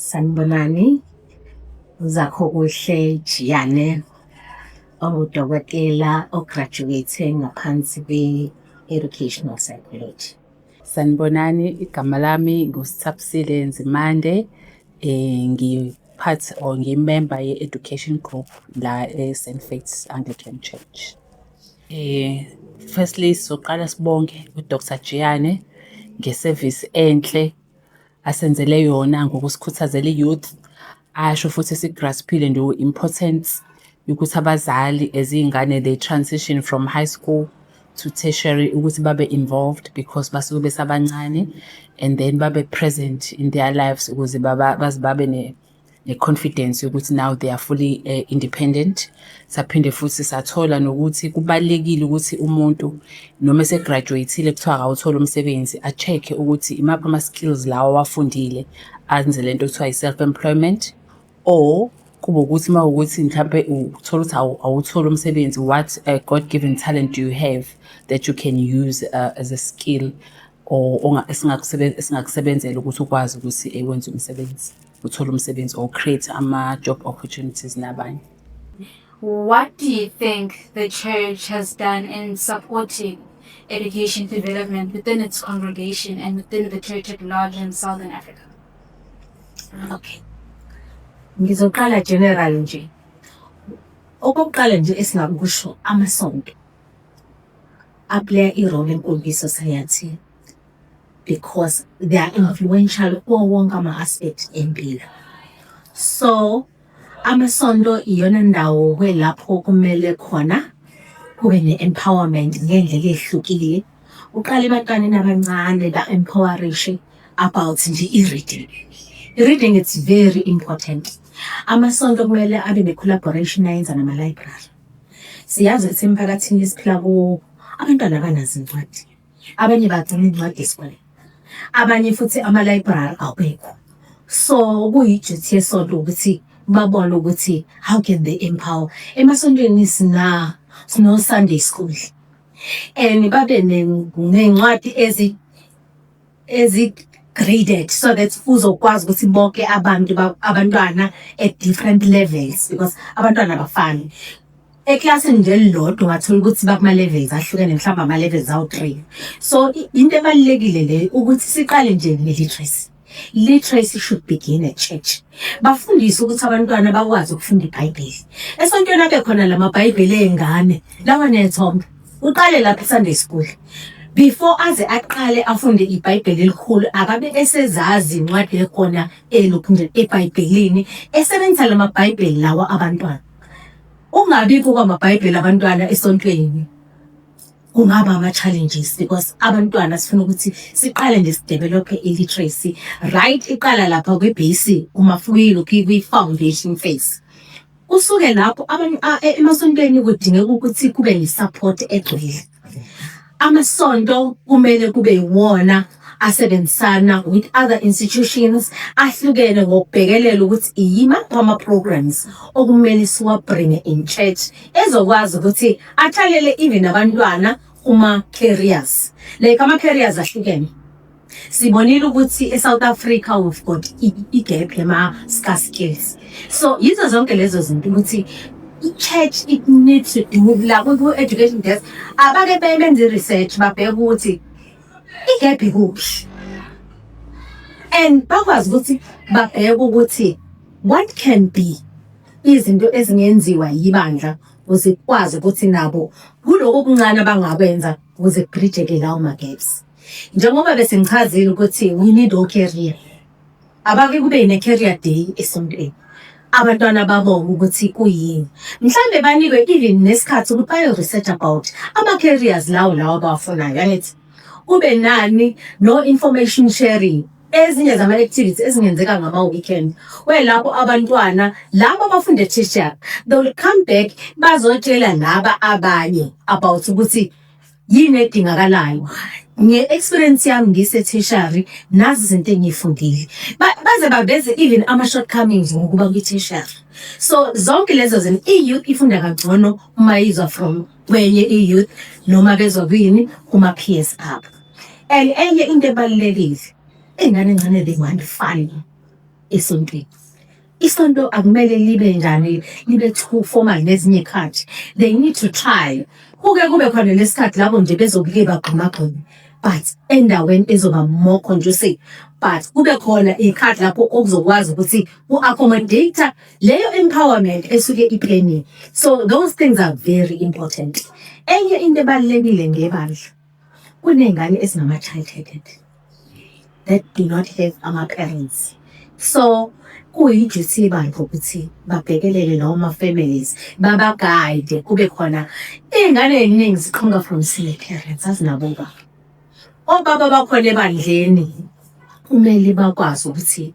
Sanibonani, Zakhokuhle Jiyane, ongudokotela ograduate ngaphansi kwe-educational psychology. Sanibonani, igama lami nguSithabisile Nzimande. Ngiphathi or ngimember ye-education group la e-St. Faith's Anglican Church. Firstly, sizoqala sibonge uDr. Jiyane ngesevisi enhle asenzele yona ngokusikhuthazela i-youth. Asho futhi sigraspile nje importance ukuthi abazali ezingane they transition from high school to tertiary ukuthi babe involved because basuke besabancane and then babe present in their lives ukuze babe ne-confidence ukuthi now they are fully independent. Saphinde futhi sathola nokuthi kubalekile ukuthi umuntu noma esegraduateile kuthiwa akawuthola umsebenzi a-check ukuthi imaphi ama-skills lawa wafundile anze lento kuthiwa i-self-employment, or kuba ukuthi mawukuthi mhlambe uthola ukuthi awuthola umsebenzi, what God-given talent do you have that you can use as a skill or esingakusebenzela ukuthi ukwazi ukuthi wenze umsebenzi, uthole umsebenzi or create ama-job opportunities nabanye. What do you think the church has done in supporting education development within its congregation and within the church at large in Southern Africa? Okay. Ngizoqala general nje. Okokuqala nje esingakusho amasonto aplay i-role enkulu kwi-society because they are influential kuwo wonke ama-aspect empilo. So amasonto iyona ndawo kwelapho kumele khona kube ne-empowerment ngendlela ehlukile. Uqala ebantwaneni abancane ba-empowerishe about nje i-reading. I-reading it's very important. Amasonto kumele abe ne-collaboration ayenza nama-library. Siyazi ukuthi emphakathini esiphila kuwo abantwana banazo incwadi. Abanye bagcina incwadi esikoleni. Abanye futhi ama-library awekho. So kuyi-duty yesonto ukuthi babone ukuthi how can they empower. Emasontweni sino-Sunday school. And babe nencwadi ezi-graded so that uzokwazi ukuthi bonke abantwana at different levels because abantwana abafani. Eklasini nje elilodwa ungathola ukuthi bakuma-levels ahlukene, mhlawumbe ama-levels awu-3. So into ebalulekile le ukuthi siqale nje ne-literacy. Literacy should begin at church. Bafundise ukuthi abantwana bakwazi ukufunda iBhayibheli. Esontweni abe khona lamabhayibheli ey'ngane lawa nethombe. Uqale lapha e-Sunday school. Before aze aqale afunde iBhayibheli elikhulu akabe esezazi incwadi ekhona elokhu nje eBhayibhelini esebenzisa lamabhayibheli lawa abantwana. Ungabikho kwamabhayibheli abantwana esontweni kungaba ama-challenges because abantwana sifuna ukuthi siqale nje sidevelophe i-literacy right, iqala lapha kwe-basic umafuyilo kwi-foundation phase. Kusuke lapho emasontweni kudingeka ukuthi kube ne-support egcwele. Amasonto kumele kube yiwona asebenzisana with other institutions ahlukene ngokubhekelela ukuthi yimaphi ama-programs okumele siwabringe in church ezokwazi ukuthi athalele even abantwana kuma-careers. Like ama-careers ahlukene. Sibonile ukuthi e-South Africa we've got i-gap yama-scarce skills. So yizo zonke lezo zinto ukuthi i-church it needs to do la ku-education desk abake beyenze i-research babheke ukuthi i-gap ikuphi. And bakwazi ukuthi babheke ukuthi what can be izinto ezingenziwa yibandla ukuze kwazi ukuthi nabo kuloko okuncane abangakwenza ukuze kubridgeke lawo ma-gaps. Njengoba bese ngichazile ukuthi we need all career. Abake kube ne-career day esontweni. Abantwana babonga ukuthi kuyini. Mhlambe banikwe even nesikhathi ukuthi bayo-research about ama-careers lawo abawafunayo. Yanethi kube nani no information sharing. Ezinye zama-activities ezingenzeka ngama-weekend. Lapho abantwana labo abafunde tertiary they will come back bazotshela laba abanye about ukuthi yini edingakalayo. Nge-experience yami ngise-tertiary nazi izinto engiyifundile. Baze baveze even ama-shortcomings ngokuba kwi-tertiary. So zonke lezo zinto i-youth ifunda kangcono uma izwa from kwenye i-youth noma bezwa kwini kuma-peers abo. And enye into ebalulekile, ingane encane they want fun. esontweni. Isonto akumele libe njani, libe too formal nezinye ikhathi. They need to try. Kuke kube khona lesikhathi lapho nje bezobuke bagqumagqume. But endaweni ezoba more conducive. But kube khona ikhathi lapho okuzokwazi ukuthi u-accommodate leyo empowerment esuke iplanning. So those things are very important. Enye into ebalulekile ngebandla. Kunengane ezingama-child-headed that do not have ama-parents. So kuyi-duty yebandla ukuthi babhekelele noma families, baba-guide, kube khona iy'ngane ey'ningi ziqhamuka from single parents, azinaboba. Obaba bakhona ebandleni kumele bakwazi ukuthi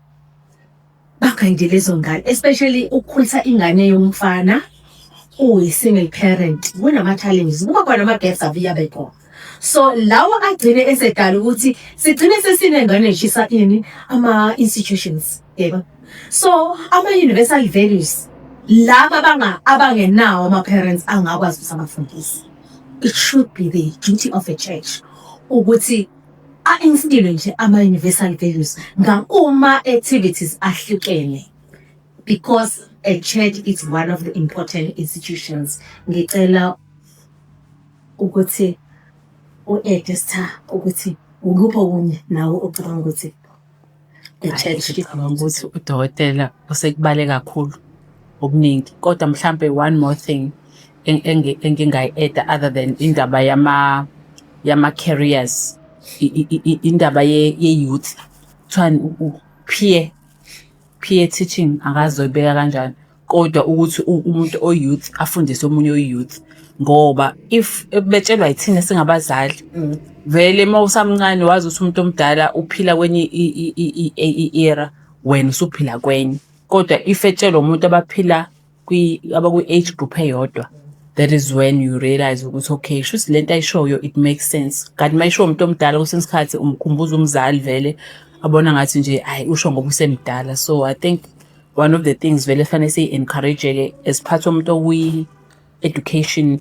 bagayide lezo ngane, especially ukukhulisa ingane yomfana uyi-single parent. Kunama-challenges, kuba khona ama-gaps abuye khona. So lawa agcine esedala ukuthi sigcine sesinengane eshisa ini ama-institutions, yebo. So ama-universal values laba abangenawo ama-parents angakwazi ukuthi abafundise. It should be the duty of a church ukuthi a-instill nje ama-universal values ngakuma-activities ahlukene, because a church is one of the important institutions. Ngicela ukuthi u-Esther ukuthi ukuphi okunye nawo ucabanga ukuthi Ngicabanga ukuthi udokotela usekubale kakhulu okuningi, kodwa mhlambe one more thing engingayi-add other than indaba yama-careers, indaba ye-youth, peer teaching akazoyibeka kanjani, kodwa ukuthi umuntu o-youth afundise omunye o-youth. Ngoba if betshelwa yithina singabazali, vele uma usamncane wazi ukuthi umuntu omdala uphila kwenye i-era, wena usuphila kwenye. Kodwa if etshelwa umuntu abaphila abakwi-age group eyodwa, that is when you realize ukuthi okay, shuthi lento ayishoyo it makes sense. Kanti uma isho umuntu omdala kwesinye isikhathi umkhumbuza umzali vele abona ngathi nje hayi usho ngoba usemdala. So I think one of the things vele fanele siyi-encourage-ke as part of umuntu education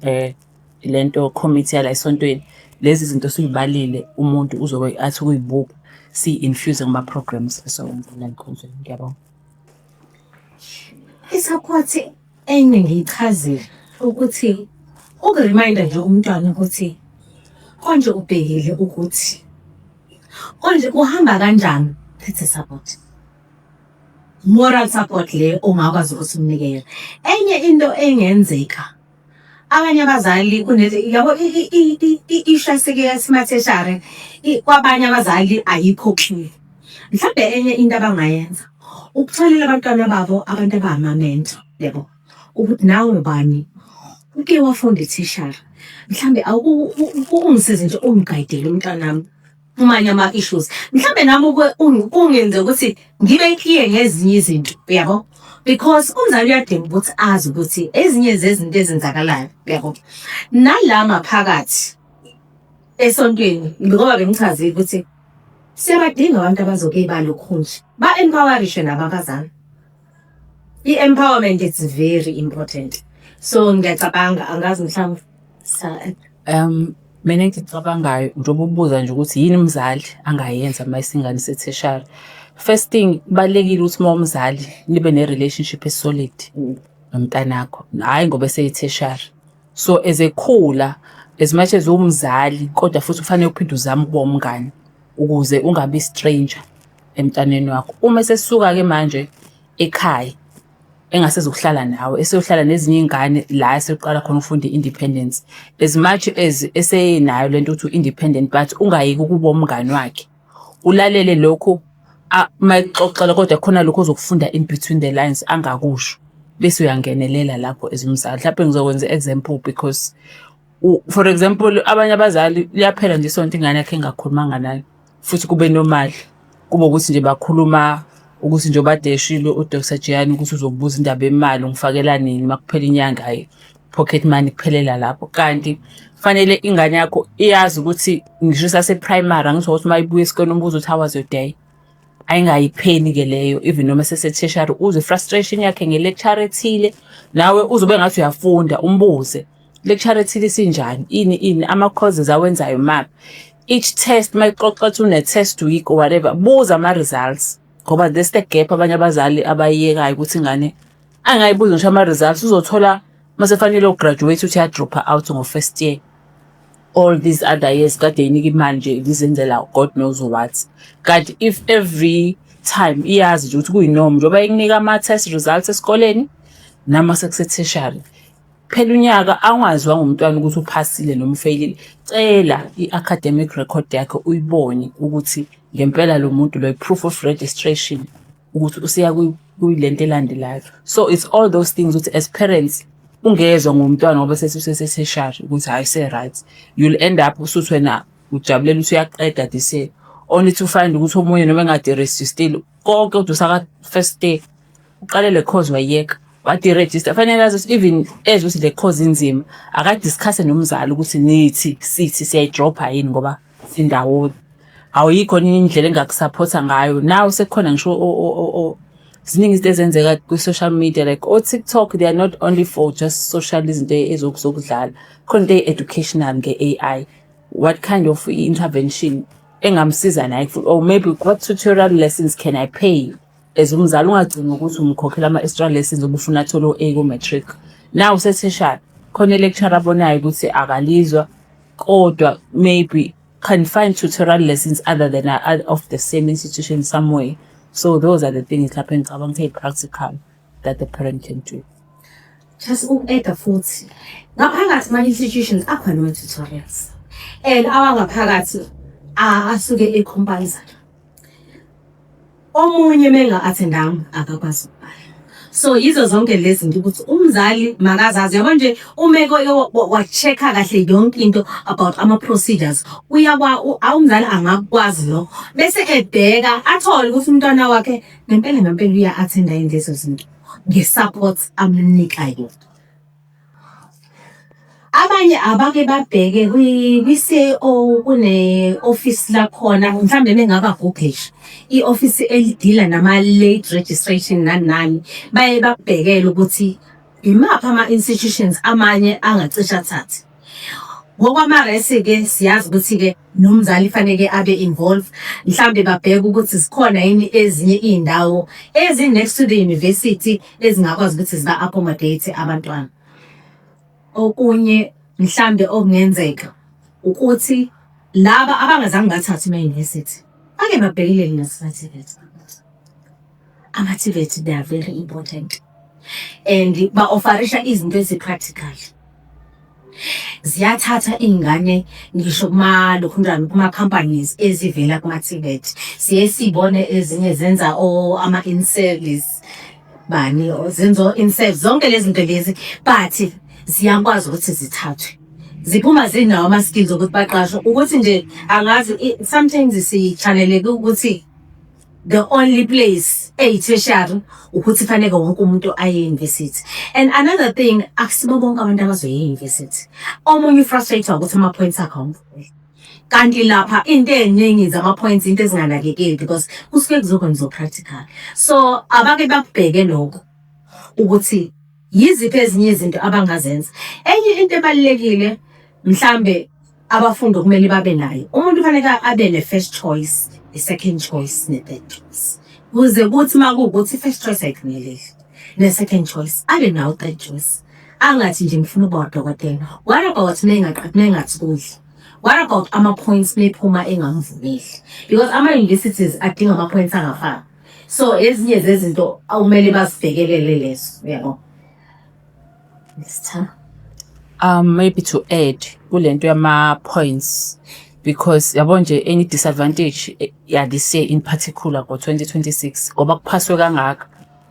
lento committee yala esontweni, lezi zinto siyibalile umuntu uzobe athi ukuyibuka si-infuse kuma-programs esokwenza enkonzweni. Ngiyabonga. Isaphothi enye ngiyichazile ukuthi uku-reminder nje umntwana ukuthi konje ubhekile ukuthi konje kuhamba kanjani. That's a support, moral support le ongakwazi ukuthi umnikele. Enye into engenzeka, abanye abazali yabo isha sike yasimatheshare kwabanye abazali ayikho clear. Mhlawumbe enye into abangayenza ukutholela abantwana babo abantu abamamento, yabo, ukuthi nawe bani uke wafunda itishara, mhlawumbe ungisize nje ungigayidele umntanami kumanye ama-issues. Mhlawumbe nami ungenze ukuthi ngibe clear ngezinye izinto, yabo, because umzali uyadinga ukuthi azi ukuthi ezinye zezinto ezenzakalayo, yabo, nala maphakathi esontweni, ngoba bengichazile ukuthi siyabadinga abantu abazoke balokhunje ba-empowerishe nababazali. I-empowerment is very important. So ngiyacabanga angazi mhlawumbe mina engicabangayo njengoba ubuza nje ukuthi yini umzali angayenza uma isingane setheshari. First thing, kubalulekile ukuthi uma umzali nibe ne-relationship esolid nomntanakho, hhayi ngoba eseyitheshari. So as ekhula, as much as umzali, kodwa futhi kufanele uphinde uzame ukuba umngane ukuze ungabi stranger emntaneni wakho. Uma esesuka-ke manje ekhaya engasezokuhlala nawe, eseyohlala nezinye iy'ngane la eseyoqala khona ukufunda i-independence, as much as esenayo lento ukuthi u-independent, but ungayeki ukuba umngane wakhe, ulalele lokhu mayixoxela, kodwa khona lokho ozokufunda in between the lines angakusho, bese uyangenelela lapho as umzali. Mhlawumbe ngizokwenza example because for example abanye abazali liyaphela nje isonto ingane yakhe engakhulumanga nayo, futhi kube normal, kube ukuthi nje bakhuluma ukuthi nje badeshile uDr Jiyane ukuthi uzokubuza indaba yemali ungifakela nini makuphela inyanga, hayi pocket money kuphelela lapho. Kanti fanele ingane yakho iyazi ukuthi ngisho sase-primary angizokuthi uma ibuye esikoleni umbuzo ukuthi how was your day, ayingayipheni-ke leyo. Even noma sese-tertiary uzwe frustration yakhe nge-lecture ethile, nawe uzobe ngathi uyafunda umbuze lecture ethile sinjani, ini ama-courses awenzayo maphi, each test mayixoxa une-test week or whatever, buza ama-results. Ngoba there's the gap abanye abazali abayiyekayo ukuthi ingane angayibuzi ngisho ama-results uzothola masefanele ugraduate uthi ya-dropa out ngo-first year. All these other years kade yinika imali nje lizenzela God knows what. Kanti if every time iyazi nje ukuthi kuyinorm njengoba ikunika ama-test results esikoleni nama sekuse-tertiary, phela unyaka angaziwa ngumntwana ukuthi uphasile noma ufeyilile, cela i-academic record yakhe uyibone ukuthi ngempela lo muntu lo proof of registration ukuthi usiya kuyilento elandelayo. So it's all those things ukuthi as parents ungezwa ngumntwana ngoba seseseshari ukuthi hayi se-right, you'll end up usuthi wena ujabulela ukuthi uyaqeda this year only to find ukuthi omunye noma engade-register still konke kodwa usaka-first day uqale le course wayiyeka wadi-register. Fanele azi even ezwe ukuthi le course inzima akadiscusse nomzali ukuthi sithi siyayidropha yini ngoba sindawonye. Awuyikho indlela engakusupport ngayo. Now sekukhona ngisho ziningi izinto ezenzeka kwi-social media like TikTok, they are not only for just social izinto ezokudlala, khona into educational nge-AI. What kind of intervention engamsiza naye, or maybe what tutorial lessons can I pay as umzali ungagcina ukuthi umkhokhela ama-extra lessons obufuna athole o-A ku-matric. Now seseshari khona lecturer abonayo ukuthi akalizwa kodwa maybe can find tutorial lessons other than of the same institution somewhere. So those are the things happening practical that the parent can do. Just uku-add futhi ngaphakathi ama-institutions akhona ama-tutorials and awangaphakathi asuke e-compulsory. Omunye menga-attendanga akakwazi ukubhala. So yizo zonke lezi zinto ukuthi umzali makazazi yabo nje umeko wa-check-a kahle yonke into about ama-procedures umzali angakwazi lo bese ebheka athole ukuthi umntwana wakhe ngempela uya-attenda yini lezo zinto nge-support amnikayo. Abanye abake babheke kwi-CEO kune-office lakhona mhlawumbe bengaba Google i-office elidila nama-late registration nani baye babhekele ukuthi imaphi ama-institutions amanye angacisha athathe. Ngokwama-resi-ke siyazi ukuthi-ke nomzali fanele abe involved, mhlawumbe babheke ukuthi zikhona yini ezinye iy'ndawo ezi-next to the university ezingakwazi ukuthi ziba-accommodate abantwana. Okunye mhlambe okungenzeka ukuthi laba abangazange bathathe ama-university ake babhekile nase-TVET. Ama-TVET they are very important and ba-offerisha izinto ezi-practical. Ziyathatha iy'ngane ngisho kuma-companies ezivela kuma-TVET. Siye sibone ezinye zenza ama-in-service zenza in-service zonke lezi zinto lezi but ziyakwazi ukuthi zithathwe. Ziphuma zinawo ama-skills ukuthi baqashwe ukuthi nje angazi sometimes si-channeleke ukuthi the only place eyi-tertiary ukuthi fanele wonke umuntu aye-university. And another thing akusibo bonke abantu abazoye e-university. Omunye ufrustrated ukuthi ama-points akhe awumvumeli. Kanti lapha into ey'ningi zama-points into ezinganakekeli because kusuke kuzokwenziwa practical. So abake bakubheke lokho ukuthi yiziphi ezinye izinto abangazenza. Enye into ebalulekile mhlambe abafundi okumele babe nayo. Umuntu fanele abe ne-first choice, i-second choice, ne-third choice. Kuze kuthi makuwukuthi i-first choice ayiphumeleli, ne-second choice abe nawo third choice. Angathi nje ngifuna ukuba udokotela. What about mengathi kudla? What about ama-points mephuma engamvumeli? Because ama-universities adinga ama-points angafani. So ezinye zezinto awumele bazibhekelele lezo, yabo. Maybe to add kulento yama-points because yabo nje any disadvantage this year in particular ngo-2026 ngoba kuphaswe kangaka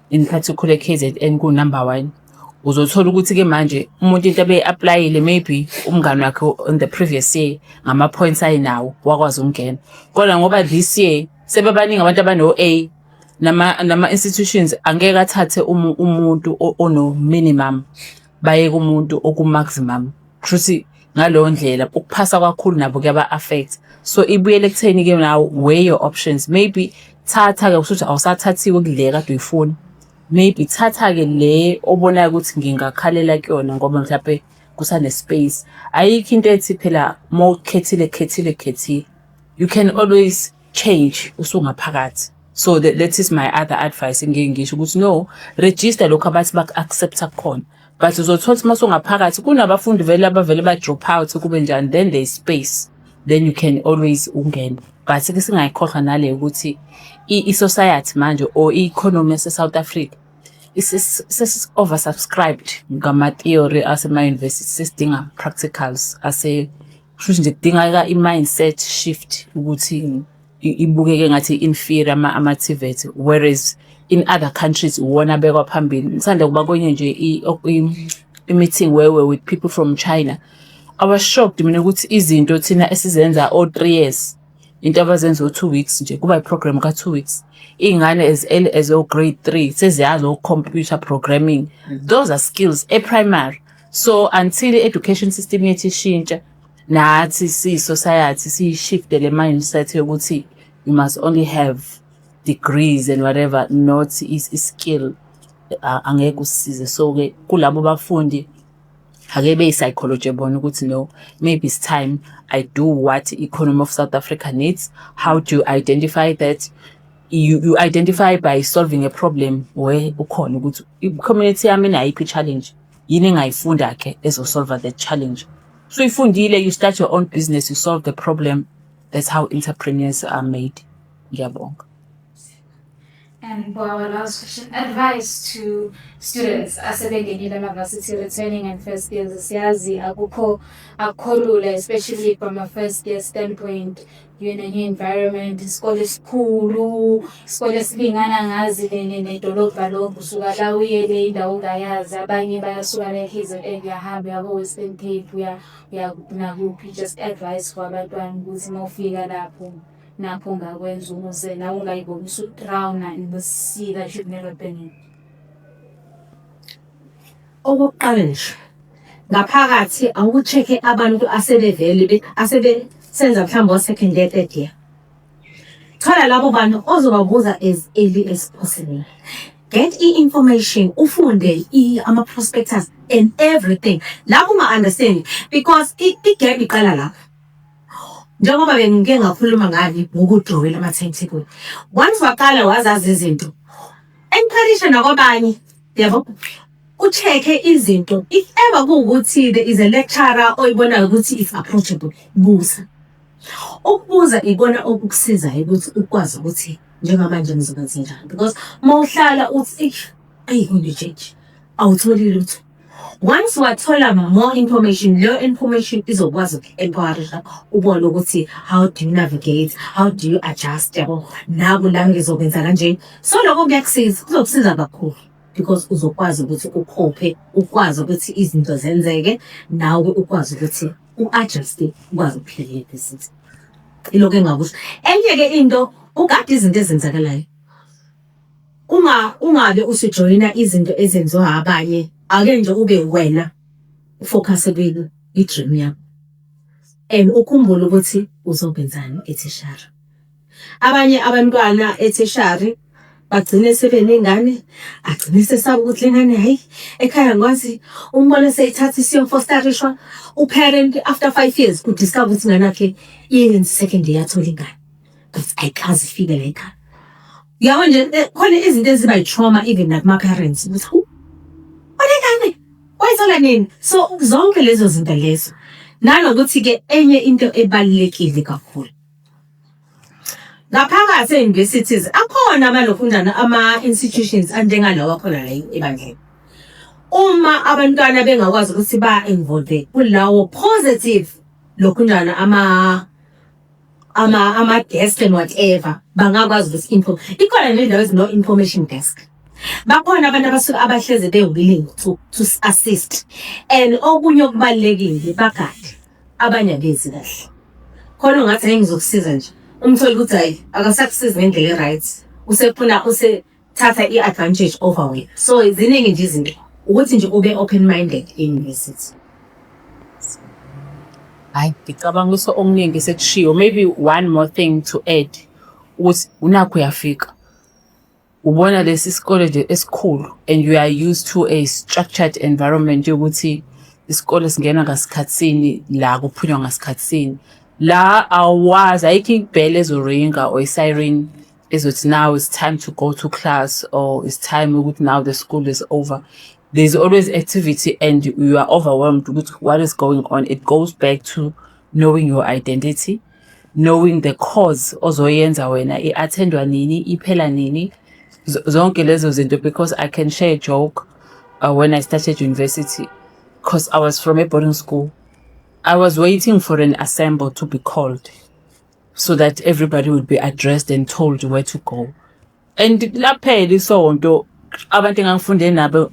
in particular KZN ku-number 1 uzothola ukuthi-ke manje umuntu into abe-applyile maybe umngane wakhe on the previous year ngama-points ayinawo wakwazi ukungena kodwa ngoba this year sebebaningi abantu abano-A nama-institutions angeke athathe umuntu ono-minimum baye kumuntu oku-maximum. Kushuthi ngaleyo ndlela ukuphasa kakhulu nabo kuyaba-affect. So ibuyele ekutheni-ke nawo weigh your options. Maybe thatha-ke kushuthi awusathathiwe kule kade uyifuna. Maybe thatha-ke le obonayo ukuthi ngingakhalela kuyona ngoba mhlawumbe kusane-space. Ayikho into ethi phela uma ukhethile. You can always change usungaphakathi. So that is my other advice ngisho ukuthi no, register lokho abathi baku-accepta khona. But uzothola ukuthi masungaphakathi kunabafundi vele abavele ba-drop out kube njani, then there is space, then you can always ungena. But ke singayikhohlwa nale ukuthi i-society manje or i-economy yase-South Africa is oversubscribed ngama-theory asema-university, sesidinga practicals kusho nje kudingeka i-mindset shift ukuthi ibukeke ngathi inferior ama-TVET, whereas in other countries uwona bekwa phambili. Msanda kuba kwenye nje i-meeting where with people from China, I was shocked mina ukuthi izinto thina esizenza 3 years into abazenza 2 weeks nje kuba i-program ka-2 weeks. Ingane as early as grade 3 seziyazi computer programming. Those are skills primary. So until the education system yethu ishintsha nathi society shift le mindset yokuthi you must only have degrees and whatever, not is skill, angeke usisize. So ke kulabo bafundi ake be psychology bona ukuthi no, maybe it's time I do what the economy of South Africa needs. How do you identify that? You identify by solving a problem where ukhona ukuthi i-community yami inayiphi challenge, yini engayifunda ke ezo-solve that challenge. So ifundile, you start your own business, you solve the problem. That's how entrepreneurs are made. Ngiyabonga. And for our last question, advice to students asebengenile ama-varsity returning and first years. Siyazi akukho lula, especially from a first year standpoint. You're in a new environment, isikole esikhulu, isikole esilingana ngazi nedolobha lonke, usuka la uyele indawo ongayazi, abanye bayasuka la eKZN uyahamba uyabo Western Cape uya nakuphi. Just advice for abantwana ukuthi mawufika lapho nakho ungakwenza umuze nawe ungayibonisa udrawna in the sea that you've never been in. Okokuqala nje ngaphakathi awuku-check abantu asebevele asebesenza mhlawumbe second year, third year. Thola labo bantu ozobabuza as early as possible. Get information, ufunde ama-prospectus and everything. Lapho unga-understand because i-gap iqala lapho. Njengoba bengike ngakhuluma ngani ngokudrawela ama-timetable. Once waqala wazazi izinto, encourage nakwabanye, yabo, ucheck izinto. If ever kuwukuthi there is a lecturer oyibonayo ukuthi is approachable, buza. Ukubuza ibona okukusizayo ukuthi ukwazi ukuthi njengamanje ngizokwenza njani, because mawuhlala uthi ayikho change awutholi lutho. Once wathola more information, leyo information izokwazi uku-empowerisha ubone ukuthi how do you navigate, how do you adjust, yabo, nabo la ngizokwenza kanje. So lokho kuyakusiza, kuzokusiza kakhulu because uzokwazi ukuthi ukhophe, ukwazi ukuthi izinto zenzeke, nawe ukwazi ukuthi u-adjuste, ukwazi ukuphila ibhizinisi. Ilokho engakusho. Enye ke into ugade izinto ezenzakalayo. Ungabe usujoyina izinto ezenziwa abanye, ake nje ube wena ufocus kwini i-dream yakho. And ukhumbule ukuthi uzokwenzani eTheshari. Abanye abantwana eTheshari bagcine sebenengane, agcine sesaba ukuthi lengane hayi ekhaya ngwazi umbone seyithatha isiyofosterishwa, uparent after 5 years udiscover ukuthi ingane yakhe iyenza second year yathola ingane. But ayikazi ifike la ekhaya. Yabo nje khona izinto eziba yi-trauma even nakuma-parents ukuthi olengane wayithola nini. So zonke lezo zinto lezo, nanokuthi ke enye into ebalulekile kakhulu ngaphakathi e-universities akhona abalofundana ama-institutions anjengalawa akhona la ebandleni. Uma abantwana bengakwazi ukuthi ba-involve kulawo positive lokhunjana ama-desk and whatever, bangakwazi ukuthi ikhona nendawo ezino-information desk. Bakhona abantu abasuke abahlezi be-willing to assist. And okunye okubalulekile bagade abanye abezi kahle. Khona ungathi hayi ngizokusiza nje, umtholi ukuthi hayi akasakusiza ngendlela e-right, usethatha i-advantage over wena. So ziningi nje izinto ukuthi nje ube open-minded e-university. Hayi, ngicabanga ukuthi okuningi sekushiwo. Maybe one more thing to add ukuthi unakho uyafika ubona lesi sikole nje esikhulu and you are used to a structured environment yokuthi isikole singena ngasikhatsini, la kuphunywa ngasikhatsini. La awazi ayikho ibhele ezoringa or isiren is it now it's time to go to class, or it's time with now the school is over. There's always activity and you are overwhelmed with what is going on. It goes back to knowing your identity, knowing the cause ozoyenza wena i-attendwa nini, iphela nini, zonke lezo zinto. Because I can share a joke when I started university, because I was from a boarding school. I was waiting for an assemble to be called so that everybody would be addressed and told where to go. And laphela isonto abantu engangifunde nabo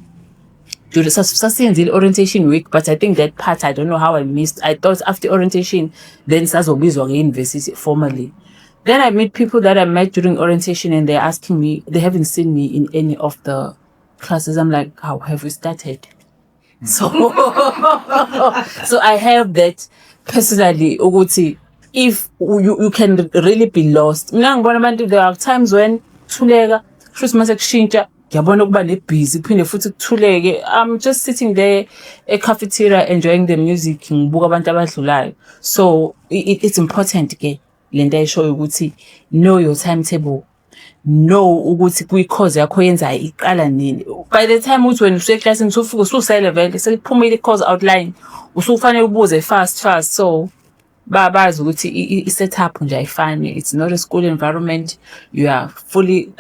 sasiyenzile orientation week, but I think that part I don't know how I missed. I thought after orientation then sazobizwa nge-university formally. Then I meet people that I met during orientation and they're asking me, they haven't seen me in any of the classes. I'm like, how have we started? So so I have that personally, ukuthi if you can really be lost. Mina ngibona abantu, there are times when thuleka futhi mase kushintsha ngiyabona ukuba nebusy phinde futhi kuthuleke. I'm just sitting there at cafeteria enjoying the music, ngibuka abantu abadlulayo. So it's important ke lento ayishoyo ukuthi know your timetable, know ukuthi kwi-course yakho yenzayo iqala nini. By the time uthi wena useclassini usufika ususelevel seliphumile i-course outline, usufanele ubuze fast. So bazi ukuthi i-setup nje ayifani. It's not a school environment. You are fully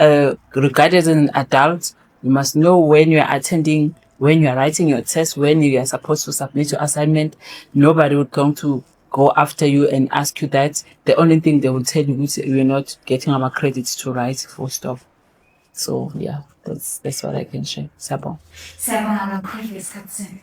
regarded as an adult. You must know when you are attending, when you are writing your test, when you are supposed to submit your assignment. Nobody would come to go after you and ask you that. The only thing they will tell you is you're not getting our credits to write, full stop. So yeah, that's what I can share. Sabon. Siyabonga kakhulu ngesikhathi senu.